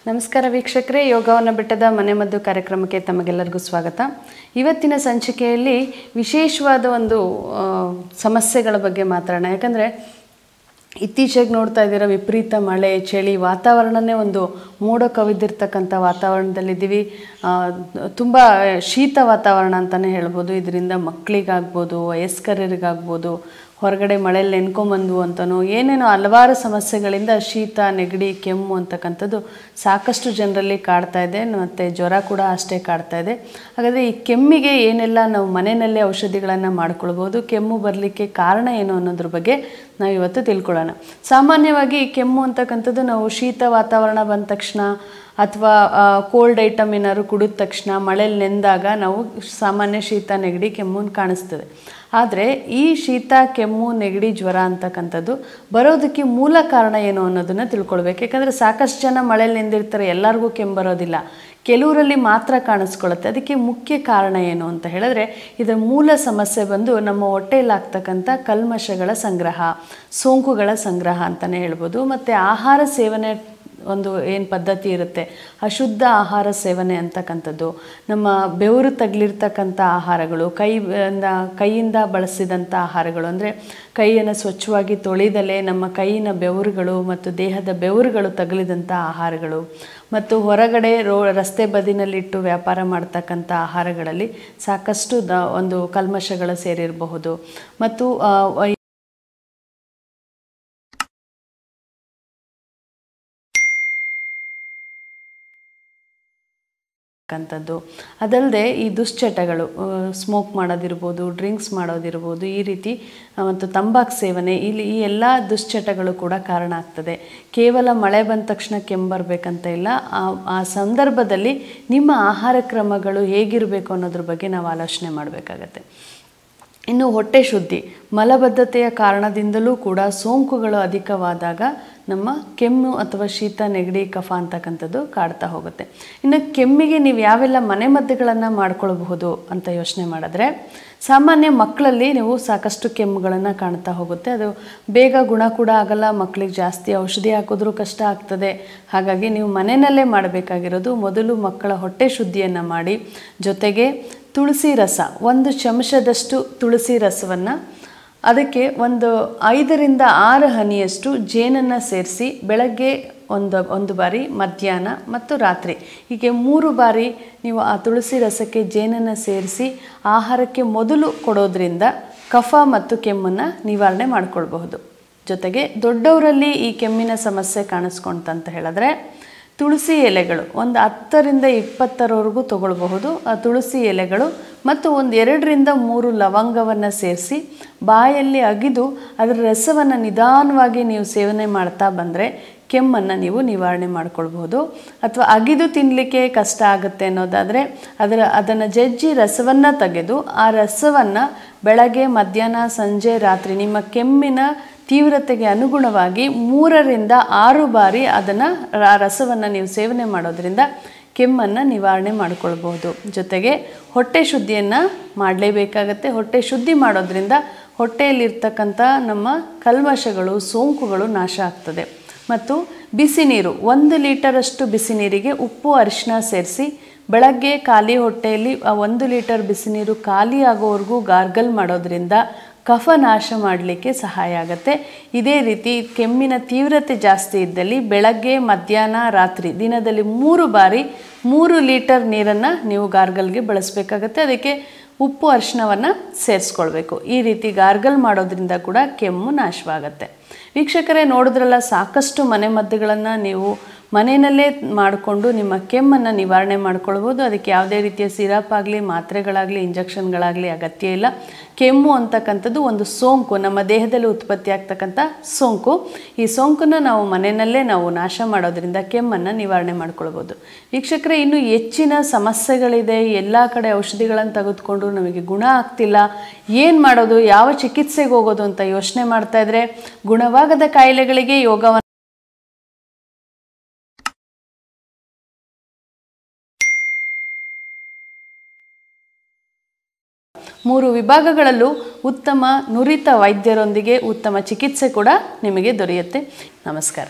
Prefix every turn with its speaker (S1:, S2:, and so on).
S1: ನಮಸ್ಕಾರ ವೀಕ್ಷಕರೇ, ಯೋಗವನ ಬೆಟ್ಟದ ಮನೆಮದ್ದು ಕಾರ್ಯಕ್ರಮಕ್ಕೆ ತಮಗೆಲ್ಲರಿಗೂ ಸ್ವಾಗತ. ಇವತ್ತಿನ ಸಂಚಿಕೆಯಲ್ಲಿ ವಿಶೇಷವಾದ ಒಂದು ಸಮಸ್ಯೆಗಳ ಬಗ್ಗೆ ಮಾತಾಡೋಣ. ಯಾಕಂದರೆ ಇತ್ತೀಚೆಗೆ ನೋಡ್ತಾ ಇದ್ದೀರಾ, ವಿಪರೀತ ಮಳೆ, ಚಳಿ, ವಾತಾವರಣನೇ ಒಂದು ಮೋಡ ಕವಿದಿರ್ತಕ್ಕಂಥ ವಾತಾವರಣದಲ್ಲಿದ್ದೀವಿ. ತುಂಬ ಶೀತ ವಾತಾವರಣ ಅಂತಲೇ ಹೇಳ್ಬೋದು. ಇದರಿಂದ ಮಕ್ಕಳಿಗಾಗ್ಬೋದು, ವಯಸ್ಕರಿಗಾಗ್ಬೋದು, ಹೊರಗಡೆ ಮಳೆಯಲ್ಲಿ ನೆನ್ಕೊಂಬಂದು ಅಂತನೋ ಏನೇನೋ ಹಲವಾರು ಸಮಸ್ಯೆಗಳಿಂದ ಶೀತ, ನೆಗಡಿ, ಕೆಮ್ಮು ಅಂತಕ್ಕಂಥದ್ದು ಸಾಕಷ್ಟು ಜನರಲ್ಲಿ ಕಾಡ್ತಾ ಇದೆ. ಮತ್ತು ಜ್ವರ ಕೂಡ ಅಷ್ಟೇ ಕಾಡ್ತಾ ಇದೆ. ಹಾಗಾದರೆ ಈ ಕೆಮ್ಮಿಗೆ ಏನೆಲ್ಲ ನಾವು ಮನೆಯಲ್ಲೇ ಔಷಧಿಗಳನ್ನು ಮಾಡ್ಕೊಳ್ಬೋದು, ಕೆಮ್ಮು ಬರಲಿಕ್ಕೆ ಕಾರಣ ಏನು ಅನ್ನೋದ್ರ ಬಗ್ಗೆ ನಾವು ಇವತ್ತು ತಿಳ್ಕೊಳ್ಳೋಣ. ಸಾಮಾನ್ಯವಾಗಿ ಕೆಮ್ಮು ಅಂತಕ್ಕಂಥದ್ದು ನಾವು ಶೀತ ವಾತಾವರಣ ಬಂದ ತಕ್ಷಣ ಅಥವಾ ಕೋಲ್ಡ್ ಐಟಮ್ ಏನಾದ್ರು ಕುಡಿದ ತಕ್ಷಣ, ಮಳೆಯಲ್ಲಿ ನೆಂದಾಗ ನಾವು ಸಾಮಾನ್ಯ ಶೀತ, ನೆಗಡಿ, ಕೆಮ್ಮು ಕಾಣಿಸ್ತದೆ. ಆದರೆ ಈ ಶೀತ, ಕೆಮ್ಮು, ನೆಗಡಿ, ಜ್ವರ ಅಂತಕ್ಕಂಥದ್ದು ಬರೋದಕ್ಕೆ ಮೂಲ ಕಾರಣ ಏನು ಅನ್ನೋದನ್ನು ತಿಳ್ಕೊಳ್ಬೇಕು. ಯಾಕಂದರೆ ಸಾಕಷ್ಟು ಜನ ಮಳೆಯಲ್ಲಿ ನೆಂದಿರ್ತಾರೆ, ಎಲ್ಲರಿಗೂ ಕೆಮ್ಮು ಬರೋದಿಲ್ಲ, ಕೆಲವರಲ್ಲಿ ಮಾತ್ರ ಕಾಣಿಸ್ಕೊಳ್ಳುತ್ತೆ. ಅದಕ್ಕೆ ಮುಖ್ಯ ಕಾರಣ ಏನು ಅಂತ ಹೇಳಿದ್ರೆ, ಇದರ ಮೂಲ ಸಮಸ್ಯೆ ಬಂದು ನಮ್ಮ ಹೊಟ್ಟೆಯಲ್ಲಾಗ್ತಕ್ಕಂಥ ಕಲ್ಮಶಗಳ ಸಂಗ್ರಹ, ಸೋಂಕುಗಳ ಸಂಗ್ರಹ ಅಂತಲೇ ಹೇಳ್ಬೋದು. ಮತ್ತು ಆಹಾರ ಸೇವನೆ ಒಂದು ಏನು ಪದ್ಧತಿ ಇರುತ್ತೆ, ಅಶುದ್ಧ ಆಹಾರ ಸೇವನೆ ಅಂತಕ್ಕಂಥದ್ದು, ನಮ್ಮ ಬೆವರು ತಗಲಿರ್ತಕ್ಕಂಥ ಆಹಾರಗಳು, ಕೈಯಿಂದ ಬಳಸಿದಂಥ ಆಹಾರಗಳು, ಅಂದರೆ ಕೈಯನ್ನು ಸ್ವಚ್ಛವಾಗಿ ತೊಳೆದಲೇ ನಮ್ಮ ಕೈಯಿನ ಬೆವರುಗಳು ಮತ್ತು ದೇಹದ ಬೆವರುಗಳು ತಗಲಿದಂಥ ಆಹಾರಗಳು, ಮತ್ತು ಹೊರಗಡೆ ರಸ್ತೆ ಬದಿನಲ್ಲಿಟ್ಟು ವ್ಯಾಪಾರ ಮಾಡ್ತಕ್ಕಂಥ ಆಹಾರಗಳಲ್ಲಿ ಸಾಕಷ್ಟು ಒಂದು ಕಲ್ಮಶಗಳು ಸೇರಿರಬಹುದು. ಮತ್ತು ಅದಲ್ಲದೆ ಈ ದುಶ್ಚಟಗಳು, ಸ್ಮೋಕ್ ಮಾಡೋದಿರ್ಬೋದು, ಡ್ರಿಂಕ್ಸ್ ಮಾಡೋದಿರ್ಬೋದು, ಈ ರೀತಿ ಮತ್ತು ತಂಬಾಕು ಸೇವನೆ, ಈ ಎಲ್ಲ ದುಶ್ಚಟಗಳು ಕೂಡ ಕಾರಣ ಆಗ್ತದೆ. ಕೇವಲ ಮಳೆ ಬಂದ ತಕ್ಷಣ ಕೆಮ್ಮು ಬರಬೇಕಂತ ಇಲ್ಲ. ಆ ಸಂದರ್ಭದಲ್ಲಿ ನಿಮ್ಮ ಆಹಾರ ಕ್ರಮಗಳು ಹೇಗಿರಬೇಕು ಅನ್ನೋದ್ರ ಬಗ್ಗೆ ನಾವು ಆಲೋಚನೆ ಮಾಡಬೇಕಾಗತ್ತೆ. ಇನ್ನು ಹೊಟ್ಟೆ ಶುದ್ಧಿ, ಮಲಬದ್ಧತೆಯ ಕಾರಣದಿಂದಲೂ ಕೂಡ ಸೋಂಕುಗಳು ಅಧಿಕವಾದಾಗ ನಮ್ಮ ಕೆಮ್ಮು ಅಥವಾ ಶೀತ, ನೆಗಡಿ, ಕಫ ಅಂತಕ್ಕಂಥದ್ದು ಕಾಡ್ತಾ ಹೋಗುತ್ತೆ. ಇನ್ನು ಕೆಮ್ಮಿಗೆ ನೀವು ಯಾವೆಲ್ಲ ಮನೆಮದ್ದುಗಳನ್ನು ಮಾಡ್ಕೊಳ್ಬಹುದು ಅಂತ ಯೋಚನೆ ಮಾಡಿದ್ರೆ, ಸಾಮಾನ್ಯ ಮಕ್ಕಳಲ್ಲಿ ನೀವು ಸಾಕಷ್ಟು ಕೆಮ್ಮುಗಳನ್ನು ಕಾಣ್ತಾ ಹೋಗುತ್ತೆ. ಅದು ಬೇಗ ಗುಣ ಕೂಡ ಆಗಲ್ಲ, ಮಕ್ಕಳಿಗೆ ಜಾಸ್ತಿ ಔಷಧಿ ಹಾಕಿದ್ರೂ ಕಷ್ಟ ಆಗ್ತದೆ. ಹಾಗಾಗಿ ನೀವು ಮನೆಯಲ್ಲೇ ಮಾಡಬೇಕಾಗಿರೋದು, ಮೊದಲು ಮಕ್ಕಳ ಹೊಟ್ಟೆ ಶುದ್ಧಿಯನ್ನು ಮಾಡಿ, ಜೊತೆಗೆ ತುಳಸಿ ರಸ, 1 ಚಮಚದಷ್ಟು ತುಳಸಿ ರಸವನ್ನು, ಅದಕ್ಕೆ ಒಂದು 5 ರಿಂದ 6 ಹನಿಯಷ್ಟು ಜೇನನ್ನು ಸೇರಿಸಿ ಬೆಳಗ್ಗೆ ಒಂದು ಬಾರಿ, ಮಧ್ಯಾಹ್ನ ಮತ್ತು ರಾತ್ರಿ, ಹೀಗೆ 3 ಬಾರಿ ನೀವು ಆ ತುಳಸಿ ರಸಕ್ಕೆ ಜೇನನ್ನು ಸೇರಿಸಿ ಆಹಾರಕ್ಕೆ ಮೊದಲು ಕೊಡೋದ್ರಿಂದ ಕಫ ಮತ್ತು ಕೆಮ್ಮನ್ನು ನಿವಾರಣೆ ಮಾಡಿಕೊಳ್ಬಹುದು. ಜೊತೆಗೆ ದೊಡ್ಡವರಲ್ಲಿ ಈ ಕೆಮ್ಮಿನ ಸಮಸ್ಯೆ ಕಾಣಿಸ್ಕೊಂತಂತ ಹೇಳಿದ್ರೆ, ತುಳಸಿ ಎಲೆಗಳು ಒಂದು 10 ರಿಂದ 20 ತೊಗೊಳ್ಬಹುದು. ಆ ತುಳಸಿ ಎಲೆಗಳು ಮತ್ತು ಒಂದು 2 ರಿಂದ 3 ಲವಂಗವನ್ನು ಸೇರಿಸಿ ಬಾಯಲ್ಲಿ ಅಗಿದು ಅದರ ರಸವನ್ನು ನಿಧಾನವಾಗಿ ನೀವು ಸೇವನೆ ಮಾಡ್ತಾ ಬಂದರೆ ಕೆಮ್ಮನ್ನು ನೀವು ನಿವಾರಣೆ ಮಾಡ್ಕೊಳ್ಬಹುದು. ಅಥವಾ ಅಗಿದು ತಿನ್ನಲಿಕ್ಕೆ ಕಷ್ಟ ಆಗುತ್ತೆ ಅನ್ನೋದಾದರೆ ಅದನ್ನು ಜಜ್ಜಿ ರಸವನ್ನು ತೆಗೆದು ಆ ರಸವನ್ನು ಬೆಳಗ್ಗೆ, ಮಧ್ಯಾಹ್ನ, ಸಂಜೆ, ರಾತ್ರಿ ನಿಮ್ಮ ಕೆಮ್ಮಿನ ತೀವ್ರತೆಗೆ ಅನುಗುಣವಾಗಿ 3 ರಿಂದ 6 ಬಾರಿ ಆ ರಸವನ್ನು ನೀವು ಸೇವನೆ ಮಾಡೋದ್ರಿಂದ ಕೆಮ್ಮನ್ನು ನಿವಾರಣೆ ಮಾಡಿಕೊಳ್ಬಹುದು. ಜೊತೆಗೆ ಹೊಟ್ಟೆ ಶುದ್ಧಿಯನ್ನು ಮಾಡಲೇಬೇಕಾಗತ್ತೆ. ಹೊಟ್ಟೆ ಶುದ್ಧಿ ಮಾಡೋದ್ರಿಂದ ಹೊಟ್ಟೆಯಲ್ಲಿರ್ತಕ್ಕಂಥ ನಮ್ಮ ಕಲ್ಮಶಗಳು, ಸೋಂಕುಗಳು ನಾಶ ಆಗ್ತದೆ. ಮತ್ತು ಬಿಸಿ ನೀರು, 1 ಲೀಟರಷ್ಟು ಬಿಸಿ ನೀರಿಗೆ ಉಪ್ಪು, ಅರಿಶಿನ ಸೇರಿಸಿ ಬೆಳಗ್ಗೆ ಖಾಲಿ ಹೊಟ್ಟೆಯಲ್ಲಿ ಆ 1 ಲೀಟರ್ ಬಿಸಿ ನೀರು ಖಾಲಿ ಆಗೋವರೆಗೂ ಗಾರ್ಗಲ್ ಮಾಡೋದ್ರಿಂದ ಕಫ ನಾಶ ಮಾಡಲಿಕ್ಕೆ ಸಹಾಯ ಆಗುತ್ತೆ. ಇದೇ ರೀತಿ ಕೆಮ್ಮಿನ ತೀವ್ರತೆ ಜಾಸ್ತಿ ಇದ್ದಲ್ಲಿ ಬೆಳಗ್ಗೆ, ಮಧ್ಯಾಹ್ನ, ರಾತ್ರಿ ದಿನದಲ್ಲಿ 3 ಬಾರಿ 3 ಲೀಟರ್ ನೀರನ್ನು ನೀವು ಗಾರ್ಗಲ್ಗೆ ಬಳಸಬೇಕಾಗತ್ತೆ. ಅದಕ್ಕೆ ಉಪ್ಪು, ಅರಿಶಿನವನ್ನು ಸೇರಿಸ್ಕೊಳ್ಬೇಕು. ಈ ರೀತಿ ಗಾರ್ಗಲ್ ಮಾಡೋದ್ರಿಂದ ಕೂಡ ಕೆಮ್ಮು ನಾಶವಾಗುತ್ತೆ. ವೀಕ್ಷಕರೇ, ನೋಡಿದ್ರಲ್ಲ, ಸಾಕಷ್ಟು ಮನೆಮದ್ದುಗಳನ್ನು ನೀವು ಮನೆಯಲ್ಲೇ ಮಾಡಿಕೊಂಡು ನಿಮ್ಮ ಕೆಮ್ಮನ್ನು ನಿವಾರಣೆ ಮಾಡ್ಕೊಳ್ಬೋದು. ಅದಕ್ಕೆ ಯಾವುದೇ ರೀತಿಯ ಸಿರಪ್ ಆಗಲಿ, ಮಾತ್ರೆಗಳಾಗಲಿ, ಇಂಜೆಕ್ಷನ್ಗಳಾಗಲಿ ಅಗತ್ಯ ಇಲ್ಲ. ಕೆಮ್ಮು ಅಂತಕ್ಕಂಥದ್ದು ಒಂದು ಸೋಂಕು, ನಮ್ಮ ದೇಹದಲ್ಲಿ ಉತ್ಪತ್ತಿ ಆಗ್ತಕ್ಕಂಥ ಸೋಂಕು. ಈ ಸೋಂಕನ್ನು ನಾವು ಮನೆಯಲ್ಲೇ ನಾಶ ಮಾಡೋದ್ರಿಂದ ಕೆಮ್ಮನ್ನು ನಿವಾರಣೆ ಮಾಡ್ಕೊಳ್ಬೋದು. ವೀಕ್ಷಕರೇ, ಇನ್ನು ಹೆಚ್ಚಿನ ಸಮಸ್ಯೆಗಳಿದೆ, ಎಲ್ಲ ಕಡೆ ಔಷಧಿಗಳನ್ನು ತೆಗೆದುಕೊಂಡು ನಮಗೆ ಗುಣ ಆಗ್ತಿಲ್ಲ, ಏನು ಮಾಡೋದು, ಯಾವ ಚಿಕಿತ್ಸೆಗೆ ಹೋಗೋದು ಅಂತ ಯೋಚನೆ ಮಾಡ್ತಾ ಇದ್ರೆ, ಗುಣವಾಗದ ಕಾಯಿಲೆಗಳಿಗೆ ಯೋಗವನ್ನ 3 ವಿಭಾಗಗಳಲ್ಲೂ ಉತ್ತಮ ನುರಿತ ವೈದ್ಯರೊಂದಿಗೆ ಉತ್ತಮ ಚಿಕಿತ್ಸೆ ಕೂಡ ನಿಮಗೆ ದೊರೆಯುತ್ತೆ. ನಮಸ್ಕಾರ.